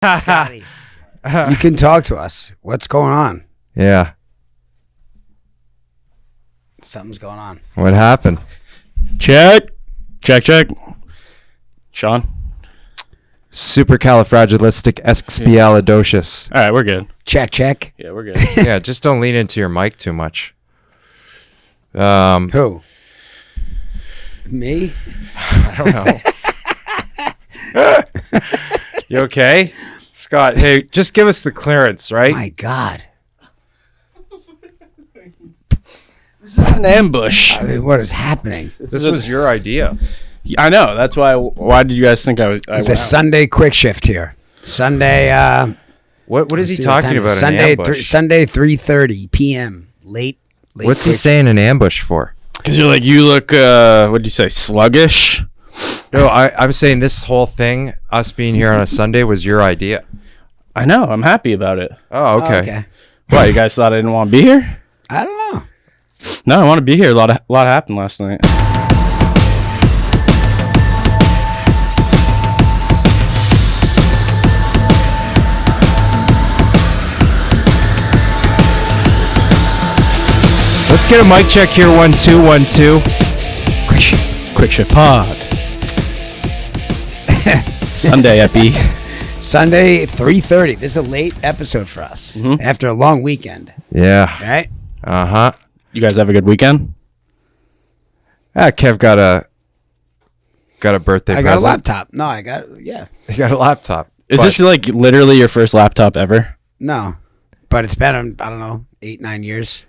Scotty, you can talk to us. What's going on? Yeah. Something's going on. What happened? Check. Sean? Supercalifragilisticexpialidocious. All right, we're good. Check. Yeah, we're good. Yeah, just don't lean into your mic too much. Who? Me? I don't know. You okay? Scott, hey, just give us the clearance, right? My God. This is an ambush. I mean, what is happening? This was your idea. I know. That's why. Why did you guys think I was? It's a Sunday quick shift here. Sunday. What is he let's see what talking time it about? is. An ambush? Sunday 3:30 p.m. Late. What's he quick- saying an ambush for? Because you're like, you look. What did you say? Sluggish. No, I'm saying this whole thing, us being here on a Sunday, was your idea. I know. I'm happy about it. Oh, okay. Why? You guys thought I didn't want to be here? I don't know. No, I want to be here. A lot happened last night. Let's get a mic check here. 1 2 1 2. Quickshift pod. Sunday epi. Sunday 3:30. This is a late episode for us after a long weekend. Yeah. Right? Uh-huh. You guys have a good weekend? Kev got a birthday I present. got a laptop. No, I got yeah. He got a laptop. Is this like literally your first laptop ever? No, but it's been I don't know 8-9 years.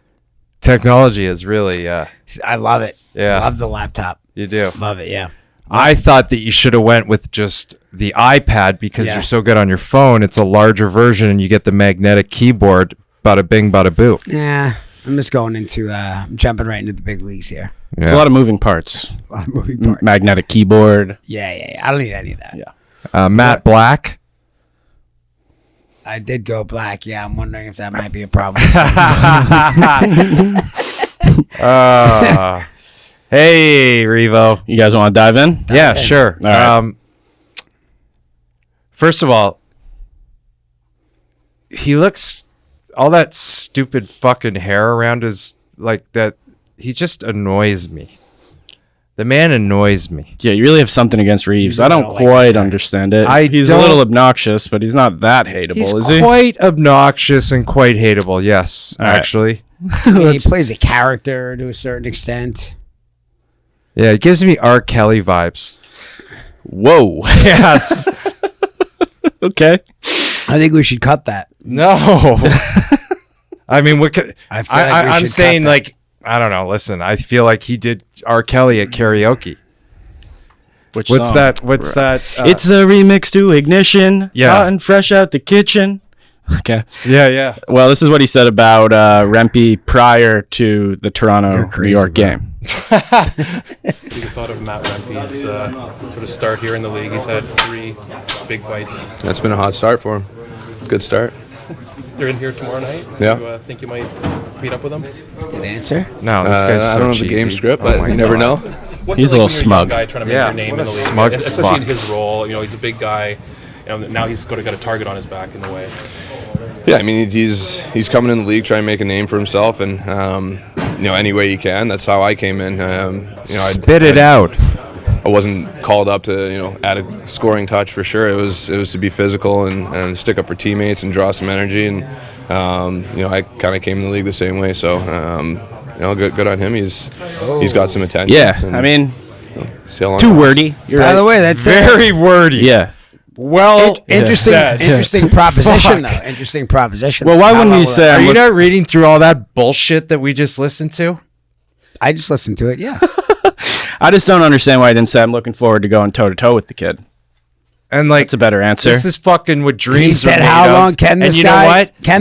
Technology is really, I love it. Yeah. Love the laptop. you do. Love it. Yeah. I thought that you should have went with just the iPad because Yeah. you're so good on your phone. It's a larger version and you get the magnetic keyboard. Bada bing, bada boo. Yeah. I'm just going into I'm jumping right into the big leagues here. There's a lot of moving parts. A lot of moving parts. Magnetic keyboard. Yeah. I don't need any of that. Yeah. Matte Black. I did go black. Yeah, I'm wondering if that might be a problem. Hey, Revo. You guys want to dive in? Yeah, sure. All right. First of all, he looks all that stupid fucking hair around his like that. He just annoys me. The man annoys me. Yeah, you really have something against Reaves. I don't don't like this quite guy. understand it. He's don't- a little obnoxious, but he's not that hateable, He's is he? quite obnoxious and quite hateable. Yes, All right. actually. I mean, he plays a character to a certain extent. Yeah, it gives me R. Kelly vibes. Whoa. Yes. Okay. I think we should cut that. No. I mean, what could, I feel like we I'm should saying cut that. like I don't know. Listen, I feel like he did R. Kelly at karaoke. What's What's that? What's that? It's a remix to Ignition. Yeah. Hot and fresh out the kitchen. Okay. yeah. Well, this is what he said about Rempe prior to the Toronto You're New crazy, York bro. game. The thought of Matt Rempe's sort of start here in the league. He's had 3 big fights. That's been a hot start for him. Good start. They're in here tomorrow night. Yeah. Do you think you might meet up with them? Good answer. No, this guy's so I don't know cheesy. the game script, Oh but my you never God. know. What's He's it a little like when you're a young smug. guy trying to make Yeah, your name what in a the league, smug and especially fuck. in his role. You know, he's a big guy. Now he's got a target on his back in a way. Yeah, I mean he's coming in the league trying to make a name for himself, and any way he can. That's how I came in. Spit it out. I wasn't called up to add a scoring touch for sure. It was to be physical and stick up for teammates and draw some energy. And I kind of came in the league the same way. So good on him. He's got some attention. Yeah. and I mean, see how long too it lasts. wordy. You're By right. the way, that's Very wordy. Yeah. Well interesting. said. Interesting proposition, Fuck. though. Interesting proposition. Well, why Not wouldn't all you of say that. Are I'm you look- not reading through all that bullshit that we just listened to? I just listened to it. Yeah. I just don't understand why I didn't say I'm looking forward to going toe to toe with the kid. And like That's a better answer. this is fucking what dreams He said, are made "How of." long can this and you guy? know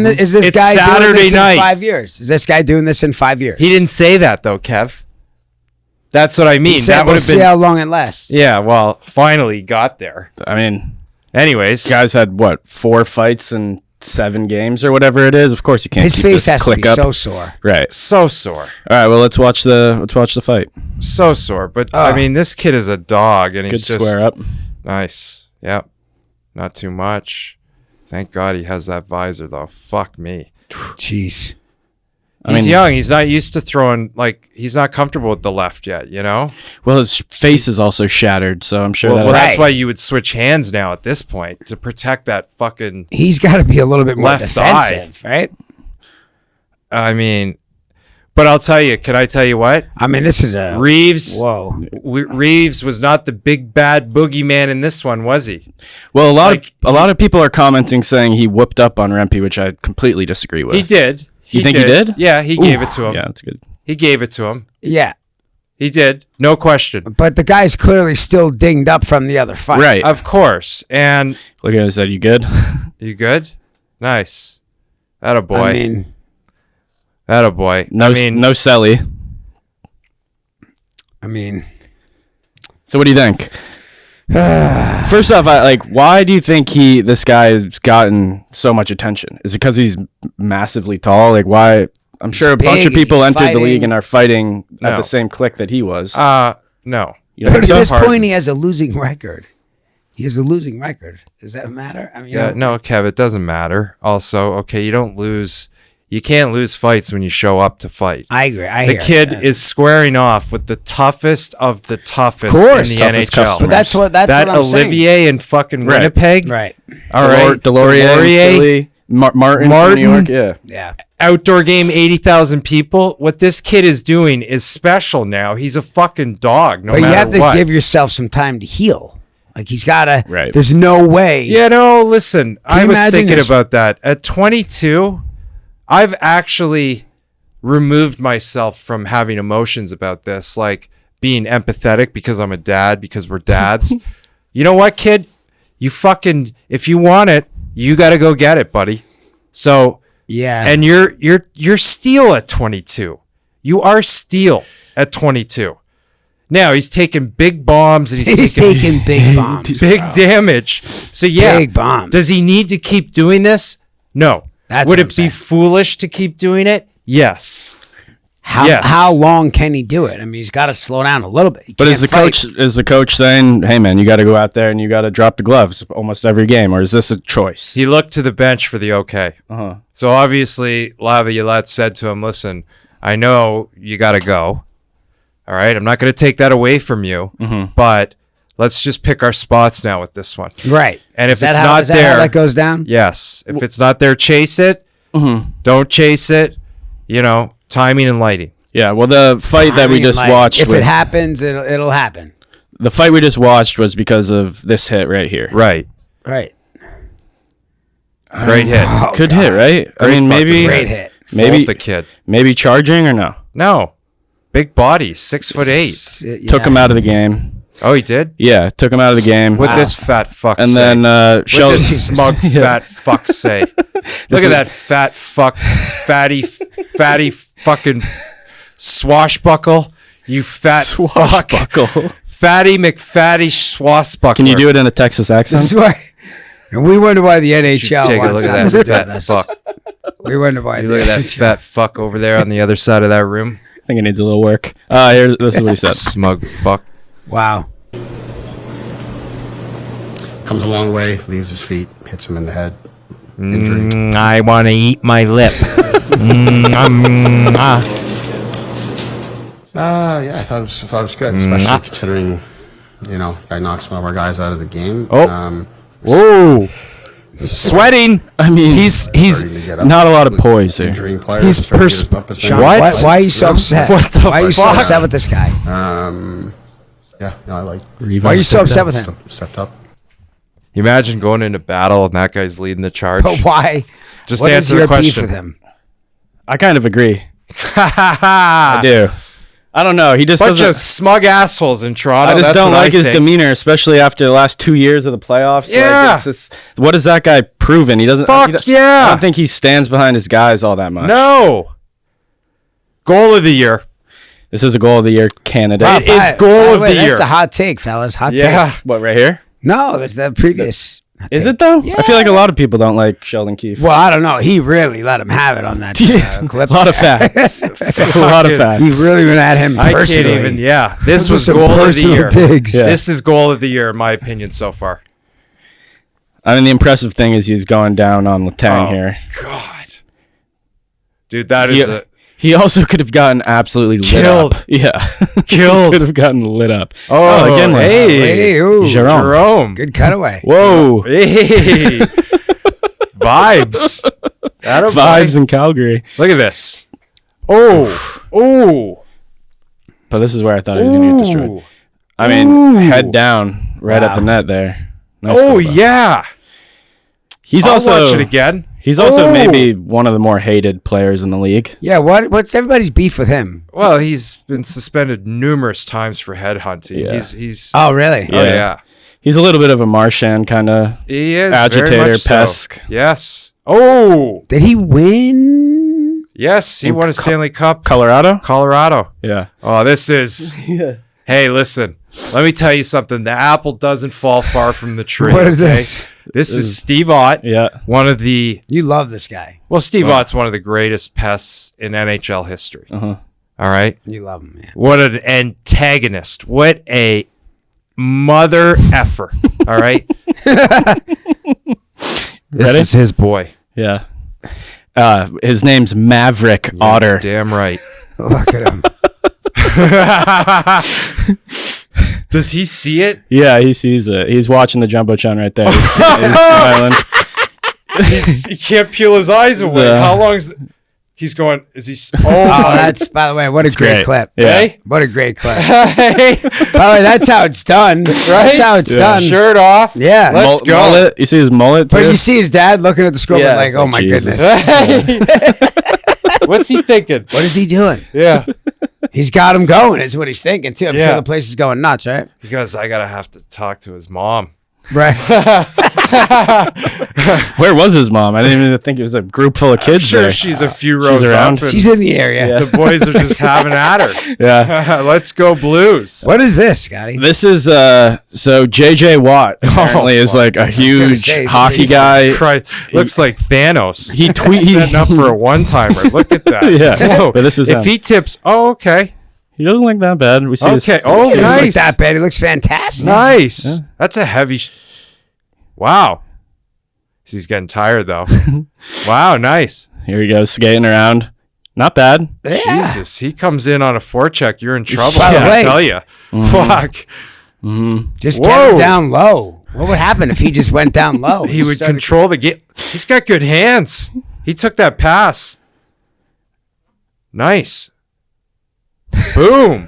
what? Is this It's guy doing Saturday this night. in 5 years? Is this guy doing this in 5 years? He didn't say that though, Kev. That's what I mean. He said, that would "We'll have see been. how long it lasts." Yeah. Well, finally got there. I mean, Anyways, guys had what 4 fights in 7 games or whatever it is. Of course, you can't. His keep face this has to click be up. so sore. Right. so sore. All right. Well, let's watch the fight. So sore. But I mean, this kid is a dog, and Good he's just square up. nice. Yep. Not too much. Thank God he has that visor, though. Fuck me. Jeez. He's young. He's not used to throwing, like, he's not comfortable with the left yet, you know? Well, his face is also shattered, so I'm sure Well, that's Right. why you would switch hands now at this point to protect that fucking. He's got to be a little bit more Left defensive, right? I mean, but I'll tell you, can I tell you what? I mean, this is a Reaves. Whoa. Reaves was not the big bad boogeyman in this one, was he? Well, a lot of people are commenting saying he whooped up on Rempe, which I completely disagree with. He did. You think he did? Yeah, he gave it to him. Yeah, that's good. He gave it to him. Yeah, He did. No question. but the guy's clearly still dinged up from the other fight. Right. Of course. And Look at it. Said, you good? you good? Nice. Atta boy. I mean, Atta boy. No, I mean, no Selly. So what do you think? First off, why do you think this guy's gotten so much attention? Is it because he's massively tall? Like, why? I'm sure a bunch of big, people he's entered the league fighting. and are fighting at No. the same click that he was. no. You don't but think at so? this Pardon. point, he has a losing record. He has a losing record. Does that matter? I mean, Yeah, no, Kev, it doesn't matter. Also, okay, you don't lose. You can't lose fights when you show up to fight. I agree. The kid is squaring off with the toughest of the toughest Course. in the Toughest NHL. customers. But that's what that I'm Olivier in fucking Right. Winnipeg. Right. All right. Delorier, Martin from New York. Yeah. Yeah. Outdoor game, 80,000 people. What this kid is doing is special now. He's a fucking dog, no But you matter have to what. give yourself some time to heal. Like he's got to. Right. There's no way. Yeah, no, listen. I you was imagine thinking this- about that. At 22, I've actually removed myself from having emotions about this, like being empathetic because I'm a dad, because we're dads. You know what, kid? You fucking, if you want it, you got to go get it, buddy. So, Yeah. and you're steel at 22. You are steel at 22. Now he's taking big bombs and he's taking big bombs. big damage. So yeah, Big bombs. Does he need to keep doing this? No. That's Would what it I'm be saying. foolish to keep doing it? Yes. Yes. How long can he do it? I mean, he's got to slow down a little bit. He But can't is the fight. coach saying, "Hey man, you got to go out there and you got to drop the gloves almost every game," or is this a choice? He looked to the bench for the okay. Uh-huh. So obviously Laviolette said to him, "Listen, I know you got to go. All right, I'm not going to take that away from you, but let's just pick our spots now with this one." Right. And if Is that it's how- not is that how there, that goes down. yes. If it's not there, chase it. Don't chase it. You know, timing and lighting. Yeah. Well, the fight that I we mean, just like, watched, If it happens, it'll happen. the fight we just watched was because of this hit right here. Right. Right. Great hit. Good hit, right? I Great mean, fucking maybe Great hit. maybe the kid. maybe charging or no? No. Big body, 6'8". Took him out of the game. Oh, he did? Yeah, took him out of the game. What this fat fuck and say? then What Sheldon. this smug fat fuck say? Look at that fat fuck, fatty fucking swashbuckle. You fat fuck. Swashbuckle. Fatty McFatty swashbuckler. Can you do it in a Texas This accent? is why. And we wonder why the NHL Take a wants look us at to that do fat this. fuck. We wonder why. You look at that fat fuck over there on the other side of that room. I think it needs a little work. This is what he said. Smug fuck. Wow. Comes a long way, leaves his feet, hits him in the head. Injury. I want to eat my lip. Yeah, I thought it was good, especially considering, guy knocks one of our guys out of the game. Oh. Whoa. Sweating. I mean, He's starting to get up not a lot of with poise here. injuring players, He's starting to get up as Sean, What? Why are you so upset? What the Why are you so fuck? upset with this guy? Yeah, no, I like. Why are you so upset with him? Stepped up. You imagine going into battle and that guy's leading the charge. But why? Just What is answer your the beef question. with him? I kind of agree. I do. I don't know. He just Bunch doesn't. of smug assholes in Toronto. I just that's don't what like his think. demeanor, especially after the last 2 years of the playoffs. Yeah. Like, it's just, what has that guy proven? He doesn't. Fuck he don't- yeah. I don't think he stands behind his guys all that much. No. Goal of the year. This is a goal of the year candidate. Wow. It is goal By of way, the year. That's a hot take, fellas. Hot Yeah. take. What, right here? No, that's the previous. hot Is take. it though? I feel like a lot of people don't like Sheldon Keefe. Well, I don't know. He really let him have it on that clip. A lot of facts. A lot of facts. He really went at him I personally. can't even. Yeah. This Those were was some goal of the personal year. digs. Yeah. This is goal of the year, in my opinion, so far. I mean, the impressive thing is he's going down on Letang here. God, dude, that is He also could have gotten absolutely Killed. lit up. Yeah. Killed. Could have gotten lit up. Oh, again, hey, ooh, Jerome. good cutaway. Whoa. Hey, vibes. Vibes in Calgary. Look at this. Oh. But this is where I thought he was going to get destroyed. I mean, head down right at the net there. Nice goal, though. Yeah. He's I'll also watch it again. He's also maybe one of the more hated players in the league. Yeah, what's everybody's beef with him? Well, he's been suspended numerous times for headhunting. Yeah. He's Oh, really? Oh yeah. He's a little bit of a Marchand kind of He is agitator, very much so. pest. Yes. Oh. Did he win? Yes, he won a Stanley Cup. Colorado? Colorado. Yeah. Oh, this is. Hey, listen. Let me tell you something. The apple doesn't fall far from the tree. What is okay? this? This is Steve Ott. Yeah. One of the. You love this guy. Well, Steve Ott's one of the greatest pests in NHL history. Uh-huh. All right. You love him, man. What an antagonist. What a mother effer. All right. This Ready? is his boy. Yeah. His name's Maverick Otter. Damn right. Look at him. Does he see it? Yeah, he sees it. He's watching the Jumbotron right there. He's smiling. He can't peel his eyes away. The- How long is he's going? Is he? Oh, my- that's, by the way, what a great great. clip. Yeah. Hey? What a great clip. Hey, By the way, that's how it's done. Right? That's how it's done. shirt off. Yeah. Let's go. Mullet. You see his mullet, too? But you see his dad looking at the scoreboard Yeah, like, it's oh like, my Jesus. goodness. What's he thinking? What is he doing? Yeah. He's got him going, is what he's thinking, too. I'm Yeah. sure the place is going nuts, right? Because I gotta have to talk to his mom. Right. Where was his mom? I didn't even think it was a group full of kids Sure, there. she's a few rows around. up. And She's in the area. the boys are just having at her. Yeah. Let's go Blues. What is this, Scotty? This is so JJ Watt apparently is like a huge say, hockey Jesus guy. Christ. Looks like Thanos. He Setting up for a one-timer. Look at that. Yeah. Whoa. But this is if he tips, okay. he doesn't look that bad. We see his, Okay. Oh, He doesn't look nice. that bad. He looks fantastic. Nice. That's a heavy. Wow. He's getting tired though. Wow. Nice. Here he goes skating around. Not bad. Yeah. Jesus. He comes in on a forecheck. You're in trouble. By the I way- tell you. Fuck. Just Whoa. get him down low. What would happen if he just went down low? He would started- control the game. He's got good hands. He took that pass. Nice. Boom.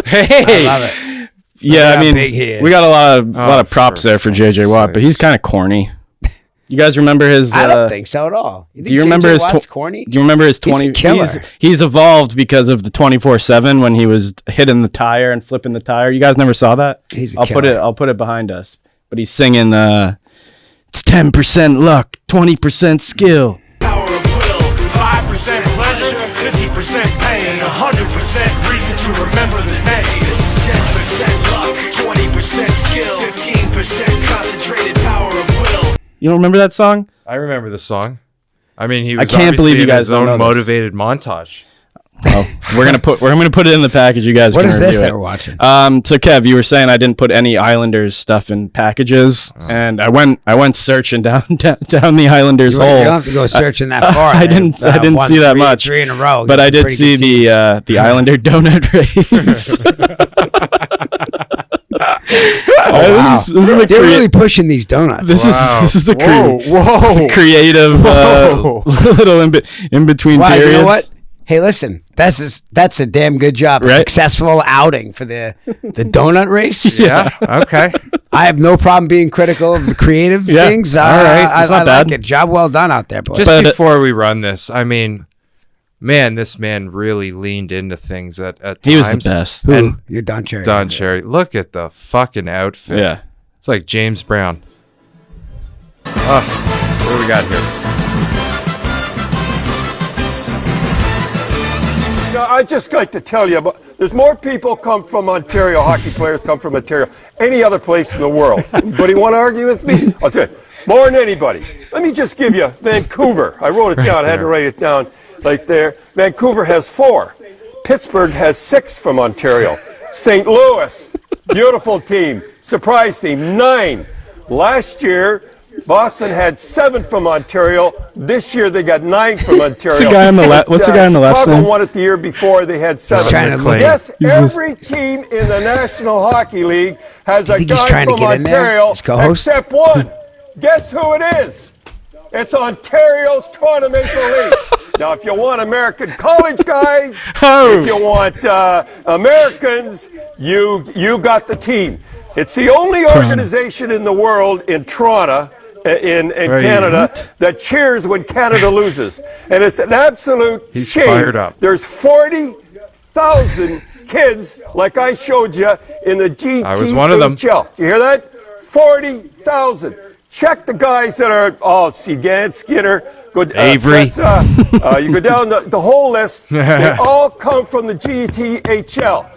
Hey. I love it. Yeah, how I mean, big he is. we got a lot of props for there for JJ Watt, but he's sakes. kind of corny. You guys remember his? I don't think so at all. Do you remember his? corny? Do you remember his He's a 20? killer. He's evolved because of the 24/7 when he was hitting the tire and flipping the tire. You guys never saw that? He's a I'll killer. put it behind us. But he's singing. It's 10% luck, 20% skill. Power of will, 5% pleasure, 50% pain, 100% reason to remember the name. This is 10% luck, 20% skill, 15% concentrated power of will. You don't remember that song? I remember the song. I mean, he was can't believe obviously you in guys his don't own know this. motivated montage. Oh, we're gonna put it in the package. You guys What can is this review that it. we're watching? So Kev, you were saying I didn't put any Islanders stuff in packages, and I went searching down the Islanders You hole. don't have to go searching that far. I man. didn't see that much. Three in a row. But I Some did pretty see good teams. the Islander donut race. Wow. This is a They're really pushing these donuts. this is a Whoa. creative Whoa. little in between Wow, periods. you know what? Hey, listen, that's a damn good job. A Right? successful outing for the donut race. Yeah. Okay. I have no problem being critical of the creative Yeah. things. All right. I That's not like bad. it. Job well done out there, boys. Just But, before we run this, I mean, man, this man really leaned into things at times. He was the best. Who? You're done, Cherry. Don Cherry. Look at the fucking outfit. Yeah. It's like James Brown. Oh, what do we got here? Now, I'd just like to tell you, but there's more people come from Ontario, hockey players come from Ontario, any other place in the world. Anybody want to argue with me? I'll tell you, more than anybody. Let me just give you Vancouver. I wrote it down. I had to write it down right there. Vancouver has 4. Pittsburgh has 6 from Ontario. St. Louis, beautiful team. Surprise team, 9. Last year, Boston had 7 from Ontario. This year they got 9 from Ontario. What's the guy on the left? What's the guy on the left's Chicago name? won it the year before. They had 7. trying to look. Yes, every team in the National Hockey League has a think he's guy trying to from get in there, Ontario, his co-host? except one. Guess who it is? It's Ontario's Toronto Maple Leafs. Now, if you want American college guys, if you want Americans, you got the team. It's the only organization in the world in Toronto, in Canada, that cheers when Canada loses. And it's an absolute shame. Fired up. There's 40,000 kids, like I showed you, in the GTHL. I was one of them. Did you hear that? 40,000. Check the guys that are, Segan, Skinner, Avery. You go down the whole list. They all come from the GTHL.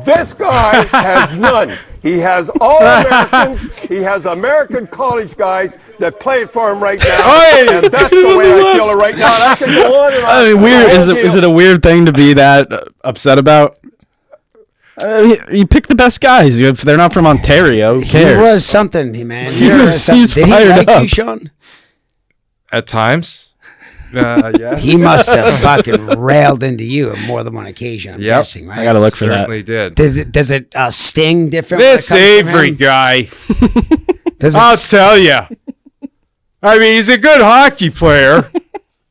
This guy has none. He has all Americans. He has American college guys that play for him right now. And that's the way I feel it right now. And I can go on and on. I mean, weird. Is it a weird thing to be that upset about? You pick the best guys. If they're not from Ontario, who cares? He was something, man. He's Did fired he like up. you, Sean? At times. Yes. He must have fucking railed into you on more than one occasion. I'm guessing, right? I gotta look for that. Certainly did. Does it sting different? This when it comes from Avery him? guy, Does it I'll tell you. I mean, he's a good hockey player.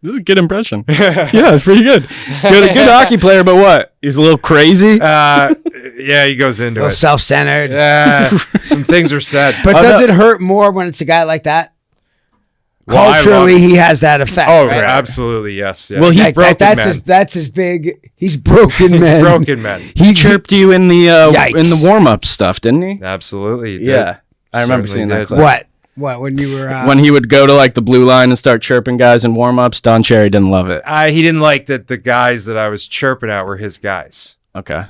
This is a good impression. Yeah, it's pretty good. Good hockey player, but what? He's a little crazy. Yeah, he goes into a little it. self-centered? Some things are said. But does it hurt more when it's a guy like that? Well, I Culturally, love- he has that effect. Oh, right? absolutely, yes. Well, he's Like, broken that's man. that's his big. He's broken man. Broken man. He chirped you in the Yikes. warm-up stuff, didn't he? Absolutely, he did. Yeah, I remember Certainly seeing that did. clip. What when you were When he would go to like the blue line and start chirping guys in warm-ups, Don Cherry didn't love it. He didn't like that the guys that I was chirping at were his guys. Okay,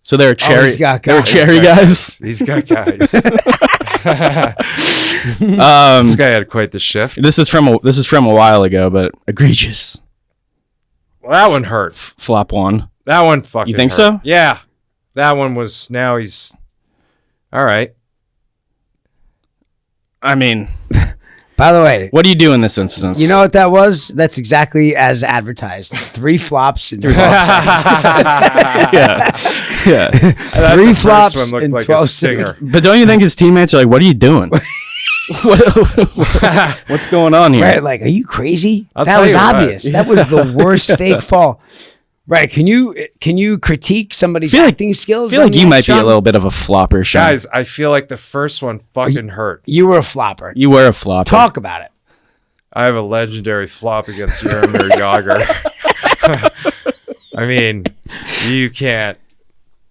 so they're cherry. he's got They're guys. cherry guys. He's got guys. Um, This guy had quite the shift. this is from a while ago, but egregious. Well, that one hurt. Flop one. That one fucking You think hurt. so? Yeah. That one was, now he's, all right. I mean, By the way, what do you do in this instance? you know what that was? That's exactly as advertised. 3 flops in 12 seconds. yeah. Three The first flops one looked in like 12 a stinger. seconds. But don't you think his teammates are like, "What are you doing? What's going on here?" Right? Like, are you crazy? I'll That tell was you what. obvious. That was the worst fake fall. Right? Can you critique somebody's acting skills? I feel like on you that, might be Sean? a little bit of a flopper, Sean. Guys, I feel like the first one fucking hurt. You were a flopper. You were a flopper. Talk about it. I have a legendary flop against Jaromir Jagr. I mean, you can't.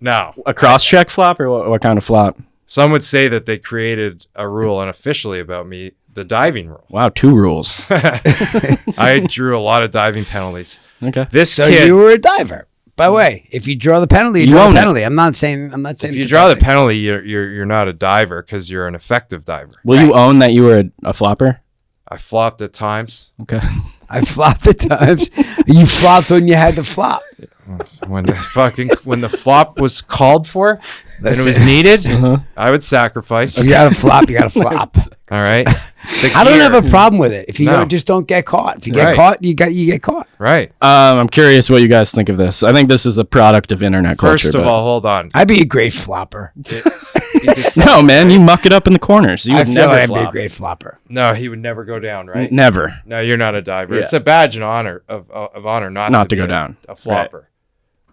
No. A cross-check flop or what kind of flop? Some would say that they created a rule unofficially about me, the diving rule. Wow, 2 rules. I drew a lot of diving penalties. Okay. This So kid, you were a diver. By the way, if you draw the penalty, you draw own the it. penalty. I'm not saying. if you it's a draw the bad thing. penalty, you're not a diver because you're an effective diver. Will you own that you were a flopper? I flopped at times. Okay. I flopped at times. You flopped when you had to flop. When the flop was called for and it was Listen. needed, I would sacrifice. If you got to flop, you got to flop. All right. I don't have a problem with it. If you No. just don't get caught. If you get Right. caught, you get caught. Right. I'm curious what you guys think of this. I think this is a product of internet culture. First of but- all, hold on. I'd be a great flopper. no, man, you muck it up in the corners. You I would feel never like I'd be a flop. great flopper. No, he would never go down, right? Never. No, you're not a diver. Yeah. It's a badge and honor of honor not to be go down. a flopper.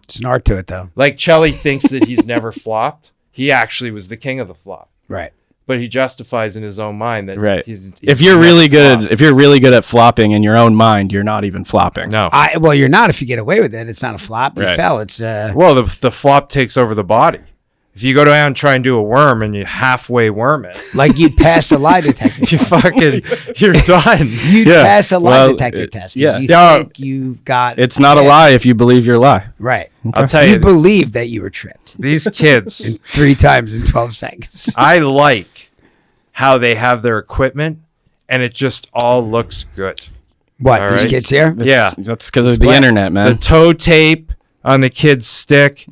There's an art to it, though. Like Chelly thinks that he's never flopped. He actually was the king of the flop. Right. But he justifies in his own mind that Right. he's If you're never really good, flopped. if you're really good at flopping in your own mind, you're not even flopping. No. Well, you're not if you get away with it. It's not a flop. You Right. fell. It's Well, the flop takes over the body. If you go down and try and do a worm and you halfway worm it, like you'd pass a lie detector you test. you're done. You'd Yeah. pass a lie Well, detector test. 'Cause yeah. You Yeah. think you got. It's not a Yeah. lie if you believe your lie. Right. I'll tell You you, believe that you were tripped these kids, 3 times in 12 seconds. I like how they have their equipment and it just all looks good. What, All these right. kids here? Yeah. That's because of the play. internet, man. The toe tape on the kid's stick,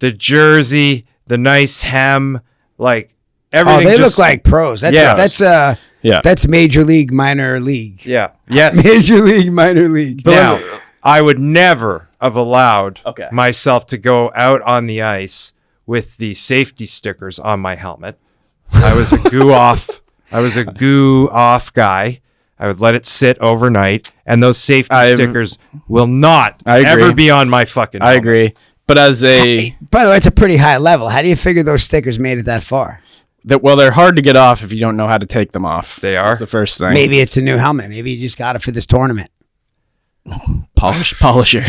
the jersey, the nice hem, like Oh, everything. they just, look like pros. That's Yeah. Yeah. That's Major League, Minor League. Yeah. Yes. Major League, Minor League. Now, I would never have allowed Okay. myself to go out on the ice with the safety stickers on my helmet. I was a goo off. I was a goo off guy. I would let it sit overnight, and those safety stickers will not ever be on my fucking helmet. I agree. But as a... By the way, it's a pretty high level. How do you figure those stickers made it that far? Well, they're hard to get off if you don't know how to take them off. They are? That's the first thing. Maybe it's a new helmet. Maybe you just got it for this tournament. Polisher.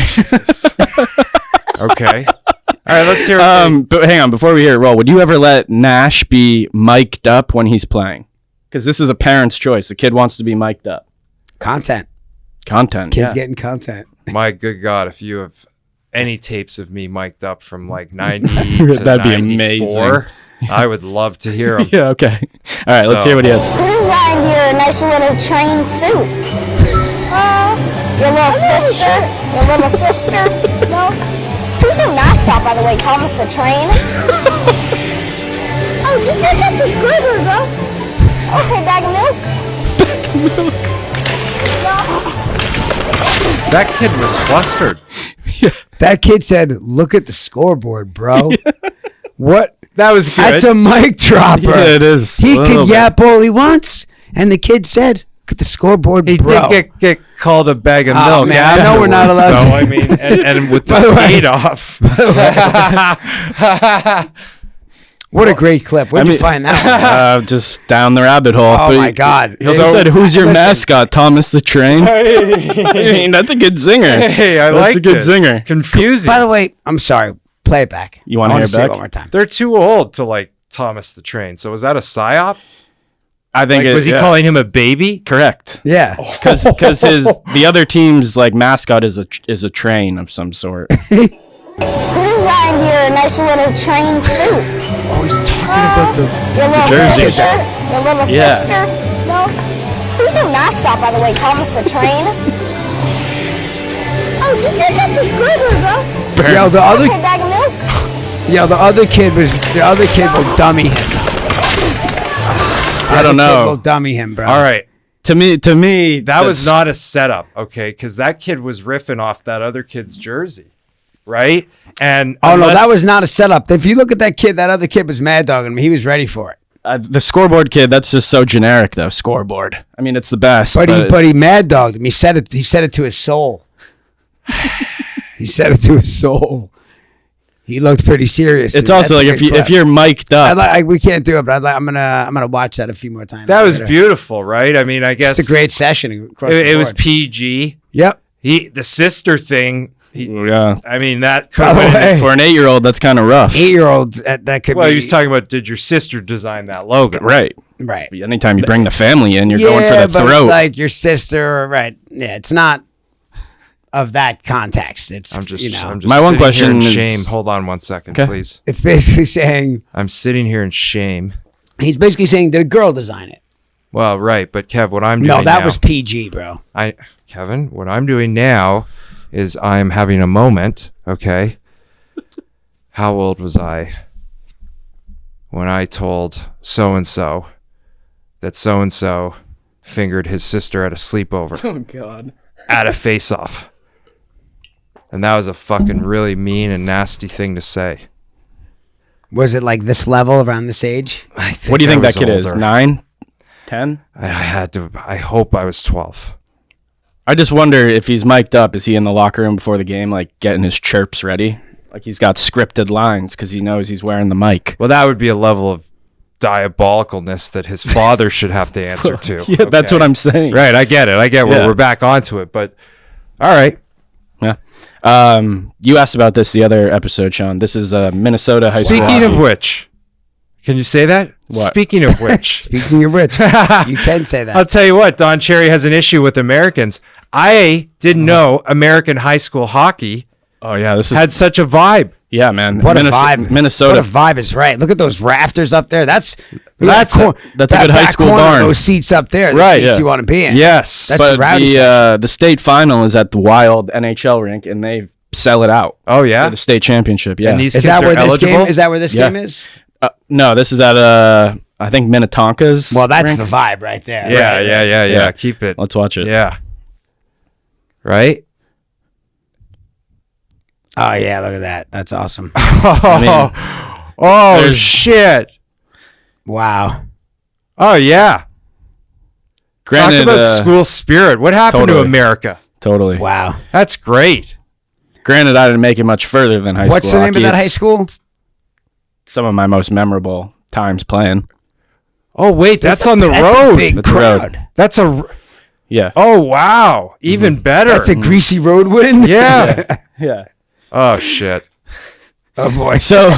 Okay. All right, let's hear But hang on, before we hear it roll, would you ever let Nash be mic'd up when he's playing? Because this is a parent's choice. The kid wants to be mic'd up. Content. Content. Kids yeah. getting content. My good God, if you have any tapes of me mic'd up from like 90 to That'd be 94, amazing. I would love to hear them. Yeah, okay. All right, let's hear what he has. Who designed your nice little train suit? Your little sister? Your little sister? No? Who's your mascot, by the way? Thomas the Train? Oh, just like up the squidward, bro. Okay, bag of milk? That kid was flustered. That kid said, look at the scoreboard, bro. What? That was good. That's a mic dropper. Yeah, it is. He A little could yap all he wants. And the kid said, look at the scoreboard, He bro. did get called a bag of milk. man, I know we're not allowed to. I mean, and with the By the way- skate off. What a great clip. Where'd you find that one? Just down the rabbit hole. Oh, But my God. He also said, who's your Listen. mascot? Thomas the Train? I mean, that's a good zinger. Hey, I like That's a good zinger. Confusing. By the way, I'm sorry. Play it back. You wanna I hear it see back? one more time. They're too old to like Thomas the Train. So was that a psyop? I think Like, was he calling him a baby? Correct. Yeah. Because the other team's like mascot is a train of some sort. Who designed your nice little train suit? Oh, he's talking about the Your little jersey. sister? Your little Yeah. sister? No? Who's your mascot, by the way? Thomas the Train? Oh, just like up the squidward, bro. Yo, the other Okay, bag of milk? the other kid will dummy him. I don't The kid will know. dummy him, bro. All right. To me, That was not a setup, okay? Because that kid was riffing off that other kid's jersey, right? And Oh, no, unless- that was not a setup. If you look at that kid, that other kid was mad dogging him. He was ready for it. the scoreboard kid. That's just so generic, though. Scoreboard. I mean, it's the best. But he mad dogged him. He said it to his soul. He said it to his soul. He looked pretty serious. it's dude. also That's a like good clip. if you're mic'd up. we can't do it, but I'm gonna watch that a few more times. That was later. beautiful, right? I mean, I guess It's a great session. Across the it was board. PG. Yep. The sister thing. Yeah. I mean, that By the could. way, For an 8-year-old, that's kind of rough. 8-year-old that could Well, be. he was talking about, did your sister design that logo? Right. right. Anytime you bring the family in, you're going Yeah, for the but throat. it's like your sister, right? Yeah, it's not of that context. It's I'm just you know, My one sitting question here in is- shame. Hold on one second, Okay. please. it's basically saying I'm sitting here in shame. he's basically saying, did a girl design it? Well, right, but Kev, what I'm doing No, that now- was PG, bro. Kevin, what I'm doing now is I'm having a moment, okay? How old was I when I told so-and-so that so-and-so fingered his sister at a sleepover Oh, God. at a face-off? And that was a fucking really mean and nasty thing to say. Was it like this level around this age? What do you think I that kid was is? older. 9? 10? I hope I was 12. I just wonder if he's mic'd up. Is he in the locker room before the game, like getting his chirps ready? Like he's got scripted lines because he knows he's wearing the mic. Well, that would be a level of diabolicalness that his father should have to answer to. Yeah, that's what I'm saying. Right, I get it. Yeah. We're back onto it, but all right. Yeah. You asked about this the other episode, Sean. This is Minnesota high school. Speaking of hockey. which, can you say that? What? Speaking of which, Speaking of which, you can say that. I'll tell you what, Don Cherry has an issue with Americans. I didn't know American high school hockey Oh yeah, this is had such a vibe. yeah, man. What a vibe. Minnesota. What a vibe is right. Look at those rafters up there. That's a good high school corner, barn. Those seats up there. The Right, seats yeah. you want to be in. Yes. That's but the rowdy the state final is at the Wild NHL rink, and they sell it out. Oh, yeah? for the state championship. Yeah. And these Is kids that are where this eligible? game? Is that where this Yeah. game is? No, this is at I think Minnetonka's. Well, that's rink. the vibe right there. Yeah, right? yeah. Keep it. Let's watch it. Yeah. Right? Oh yeah, look at that. That's awesome. Oh, shit. Wow. Oh, yeah. Granted, Talk about school spirit. What happened to totally. America? Totally. Wow. That's great. Granted, I didn't make it much further than high What's school. the name of that It's high school? Some of my most memorable times playing. Oh, wait. That's on the That's road. a big That's the road. crowd. That's a... Yeah. Oh, wow. Even better. That's a greasy road win. Yeah. Yeah. Oh, shit. Oh boy. So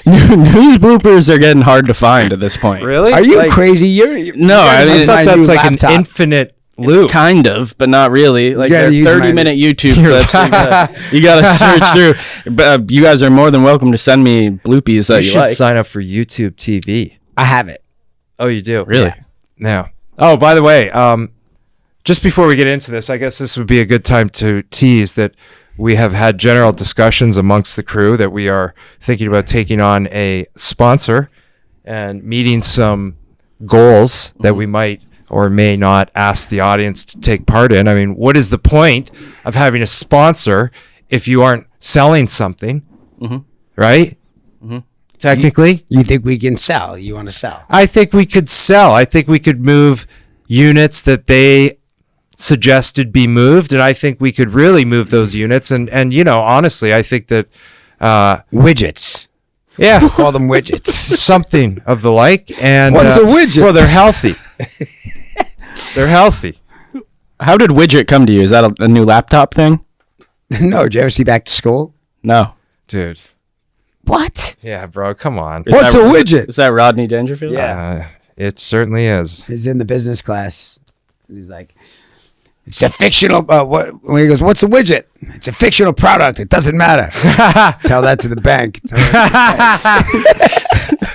news bloopers are getting hard to find at this point. Really? Are you Like- crazy? You're No, I mean, I thought that's like an infinite loop. kind of, but not really. Like gotta they're use 30-minute YouTube clips. You gotta search through. But you guys are more than welcome to send me bloopies that You you should like. sign up for YouTube TV. I have it. Oh, you do? Really? Yeah. Oh, by the way, just before we get into this, I guess this would be a good time to tease that we have had general discussions amongst the crew that we are thinking about taking on a sponsor and meeting some goals that we might or may not ask the audience to take part in. I mean, what is the point of having a sponsor if you aren't selling something, right? Technically, You think we can sell? You want to sell? I think we could sell. I think we could move units that they suggested be moved, and I think we could really move those units. And you know, honestly, I think that Widgets. yeah, Call them widgets. something of the like. And What is a widget? Well, they're healthy. They're healthy. How did Widget come to you? Is that a new laptop thing? No, did you ever see Back to School? No. Dude. What? Yeah, bro. Come on. Is What's that- a widget? Is that Rodney Dangerfield? Yeah. It certainly is. He's in the business class. He's like, it's a fictional. When he goes, what's a widget? It's a fictional product. It doesn't matter. Tell that to the bank.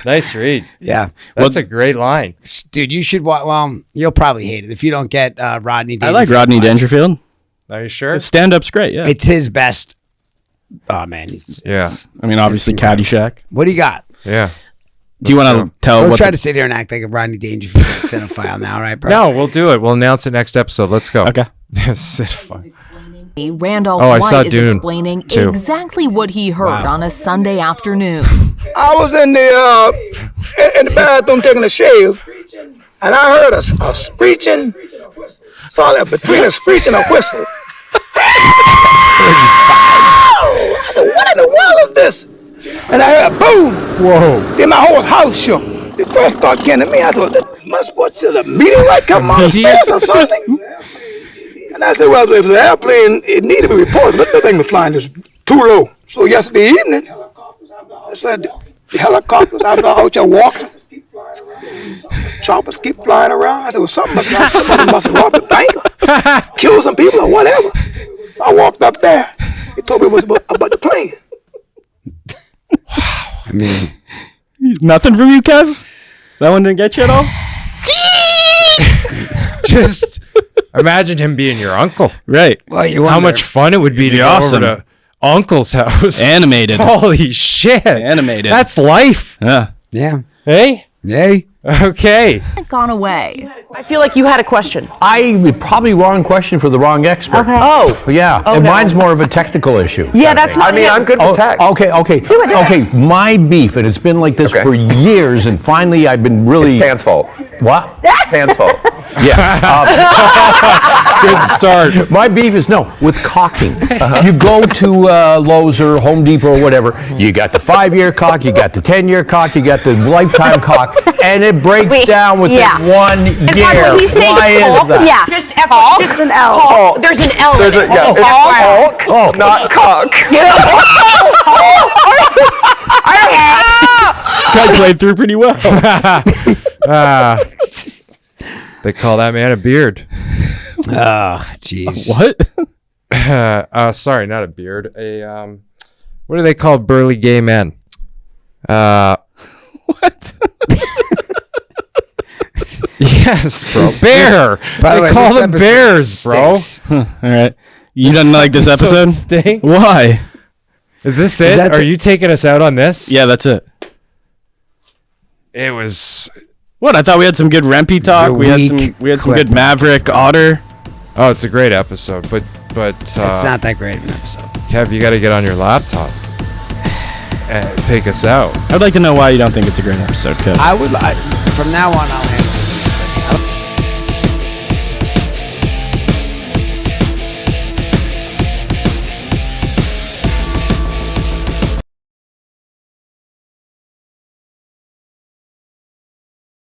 Nice read. Yeah, That's a great line. dude, you should watch. Well, you'll probably hate it if you don't get Rodney. I like Rodney Dangerfield. Are you sure? Stand-up's great, yeah. It's his best. Oh man, Yeah. I mean, obviously Caddyshack. What do you got? Yeah. Do you want to tell Don't what try the- to sit here and act like a Rodney Dangerfield cinephile now, all right, bro? No, we'll do it. We'll announce it next episode. Let's go. Okay. Cinephile. Randolph Oh, I White saw is Dune, explaining too. exactly what he heard on a Sunday afternoon. I was in the bathroom taking a shave, and I heard a screeching, solid between a screech and a whistle. I said, "What in the world is this?" And I heard a boom. Whoa. Then my whole house shook. The press started getting to me. I said, "This must be a meteorite coming out of space or something." And I said, "Well, if the airplane, it needed to be reported, but the thing was flying just too low." So yesterday evening, I said, the helicopters out there walking. Choppers keep flying around. I said, well, somebody must have robbed the bank or killed some people or whatever. So I walked up there. He told me it was about the plane. I mean, Nothing from you, Kev? That one didn't get you at all? Just imagine him being your uncle. Right. well, you How wonder. much fun it would be to go awesome. over to Uncle's house. Animated. Holy shit. Animated. That's life. Yeah. Yeah. Hey? Yay. Okay. Gone away. I feel like you had a question. Probably wrong question for the wrong expert. Okay. Oh. Yeah, Oh, and no. mine's more of a technical issue. Yeah, that's not him. I'm good with tech. Okay. My beef, and it's been like this for years, and finally I've been really... It's Tan's fault. What? Tan's fault. Yeah. Good start. My beef is, with caulking. You go to Lowe's or Home Depot or whatever, you got the 5-year caulk, you got the 10-year caulk, you got the lifetime caulk, and it breaks down within 1 year. When he say Why is caulk, that? just F, just an L. Caulk. There's an L. There's a, yeah, it's caulk, not cock. Guy played through pretty well. They call that man a beard. Oh, jeez. What? Sorry, not a beard. A what do they call burly gay men? What? Yes, bro. Bear. By the They way, call this them episode bears, bro. stinks. All right. You didn't like this episode? Stink. Why? Is this it? that Are the- you taking us out on this? Yeah, that's it. It was. What? I thought we had some good Rempe talk. a We had weak some clip. good Maverick Otter. Oh, it's a great episode, but It's not that great of an episode. Kev, you got to get on your laptop and take us out. I'd like to know why you don't think it's a great episode, Kev. I would. From now on, I'll handle